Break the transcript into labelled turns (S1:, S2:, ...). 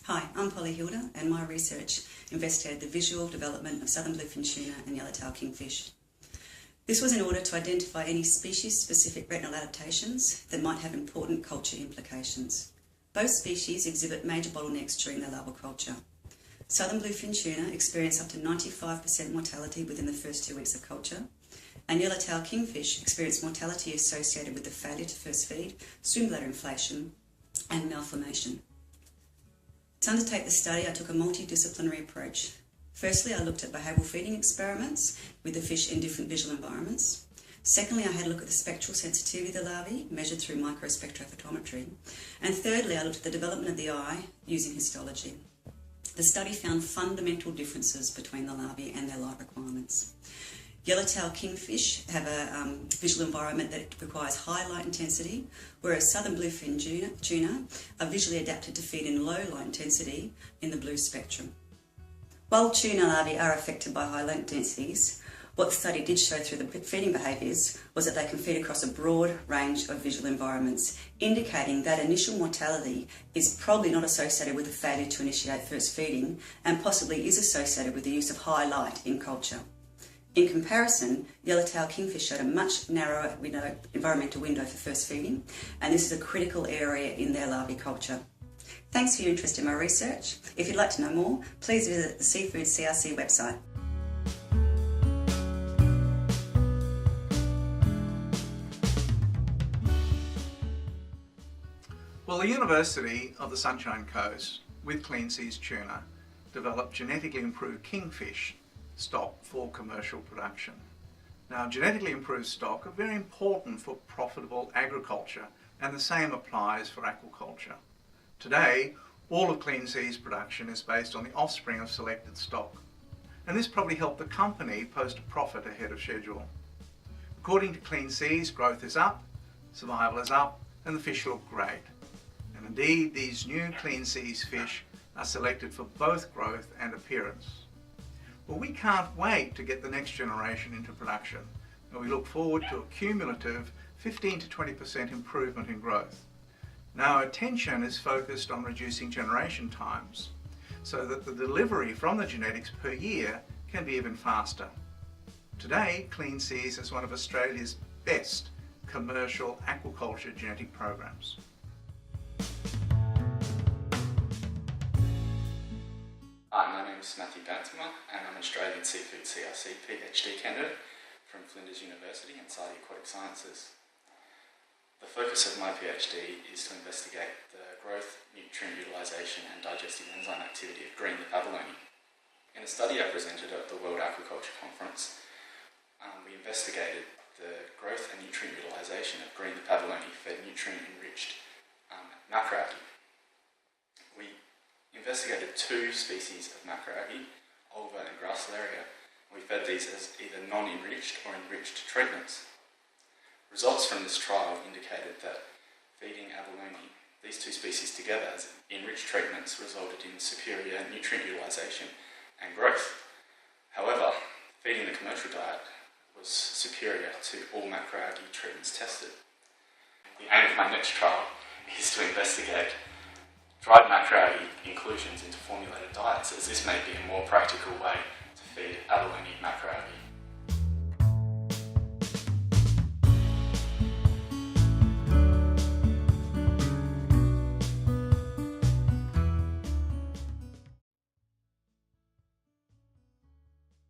S1: Hi, I'm Polly Hilda, and my research investigated the visual development of southern bluefin tuna and yellowtail kingfish. This was in order to identify any species-specific retinal adaptations that might have important culture implications. Both species exhibit major bottlenecks during their larval culture. Southern bluefin tuna experience up to 95% mortality within the first 2 weeks of culture, and yellowtail kingfish experience mortality associated with the failure to first feed, swim bladder inflation, and malformation. To undertake the study, I took a multidisciplinary approach. Firstly, I looked at behavioural feeding experiments with the fish in different visual environments. Secondly, I had a look at the spectral sensitivity of the larvae, measured through microspectrophotometry. And thirdly, I looked at the development of the eye using histology. The study found fundamental differences between the larvae and their light requirements. Yellowtail kingfish have a visual environment that requires high light intensity, whereas southern bluefin tuna are visually adapted to feed in low light intensity in the blue spectrum. While tuna larvae are affected by high light intensities, what the study did show through the feeding behaviours was that they can feed across a broad range of visual environments, indicating that initial mortality is probably not associated with a failure to initiate first feeding and possibly is associated with the use of high light in culture. In comparison, yellowtail kingfish showed a much narrower environmental window for first feeding, and this is a critical area in their larvae culture. Thanks for your interest in my research. If you'd like to know more, please visit the Seafood CRC website.
S2: Well, the University of the Sunshine Coast, with Clean Seas Tuna, developed genetically improved kingfish stock for commercial production. Now, genetically improved stock are very important for profitable agriculture, and the same applies for aquaculture. Today, all of Clean Seas production is based on the offspring of selected stock, and this probably helped the company post a profit ahead of schedule. According to Clean Seas, growth is up, survival is up, and the fish look great. And indeed, these new Clean Seas fish are selected for both growth and appearance. Well, we can't wait to get the next generation into production, and we look forward to a cumulative 15 to 20% improvement in growth. Now, our attention is focused on reducing generation times so that the delivery from the genetics per year can be even faster. Today, Clean Seas is one of Australia's best commercial aquaculture genetic programs.
S3: Hi, my name is Matthew Bantimer and I'm an Australian Seafood CRC PhD candidate from Flinders University in SAIDI Aquatic Sciences. The focus of my PhD is to investigate the growth, nutrient utilisation and digestive enzyme activity of green abalone. In a study I presented at the World Aquaculture Conference, we investigated the growth and nutrient utilisation of green abalone fed nutrient-enriched macroalgae. We investigated two species of macroalgae, Ulva and Gracilaria. We fed these as either non-enriched or enriched treatments. Results from this trial indicated that feeding abalone, these two species together as enriched treatments, resulted in superior nutrient utilisation and growth. However, feeding the commercial diet was superior to all macroalgae treatments tested. The aim of my next trial is to investigate dried macroalgae inclusions into formulated diets, as this may be a more practical way to feed abalone macroalgae.